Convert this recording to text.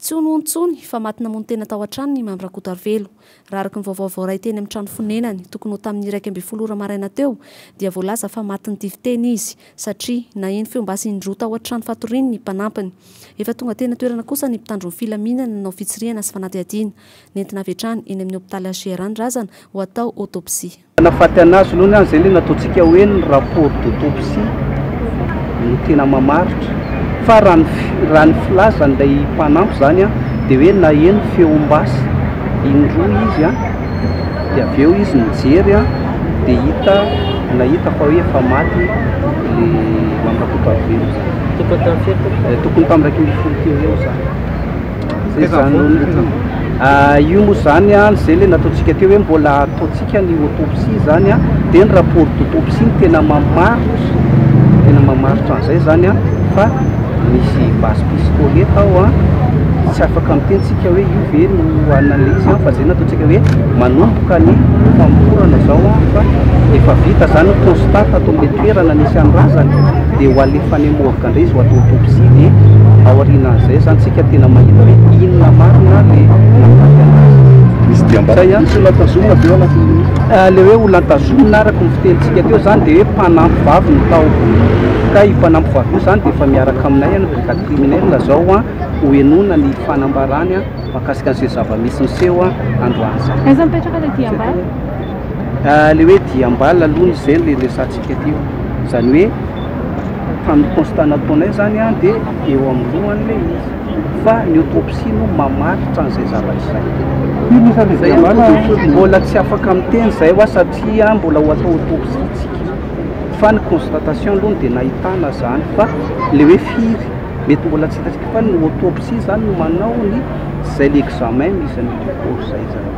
tsy honoantsony fa matina mony tena tao an-trano ny Mambrakotarvelo. Raha araka ny vaovao ray teny amin'ny trano fonenany tokony ho tamin'ny 1:20 maraina teo dia voalaza fa matiny tifiteny izy satria na eny feombasy indroa tao an-trano fatoriny ny mpanampiny. Efa tonga tena toerana kosa ny mpitandro ny filaminana nanao fitsiriana sy fanadihadiana nentina avy hatrany eny amin'ny hôpitaly Ansiranydrazana ho atao autopsie. Nafaty anazy aloha izay ilay nataontsika hoe ny rapport d'autopsie no tena mamaritra fa raha ny filazan'ilay mpanampy zany dia hoe na eny feombasy indroa izy dia avy eo izy mijery dia nahita fa hoe efa maty ilay Mambrakotarvelo zany. Tokony tamin'ny 2020 teo eo zany. Io moa zany izay ilay nataontsika teo hoe mbola ataontsika ny autopsie zany dia ny rapport d'autopsie tena mamaritra an'izay zany fa misy base pistoleta ao tsy afaka mitentsika hoe io ve no analyse fa zay nataontsika hoe manomboka ny famorana zao fa efa vita zany constat atao amin'ny toerana nisy an'razany dia ho alefany amovoka indray izy ho atao autopsie dia ao aorianan'izay zany tsika tena mahita hoe inona marina le nampaty anazy. Misy diam-baly olantazomina be anatin'io le hoe olantazomina araka ny fitenitsika teo zany dia hoe mpanampy vavy no tao ka io mpanampy vavy io zany dia efa miaraka aminay ny brigade criminelle zao ho enona ny fanambarany mahakasika an'izay zava-misy niseho androany zany. Aiza mipetraka ilay diam-baly? Le hoe diam-baly aloha izay le resantsika teo zany hoe tamin'ny constat nataonay zany dia eo amin'ny lohan'ilay izy fa ny autopsie no mamaritra an'izay zavatra izay. Mbola tsy afaka miteny izay satria mbola ho atao autopsie tsika fa ny constatation aloha dia nahitana zany fa le hoe firy mety mbola tsy hitatsika fa ny autopsie zany no manao ny izay l'examen misy ny corps zay zany.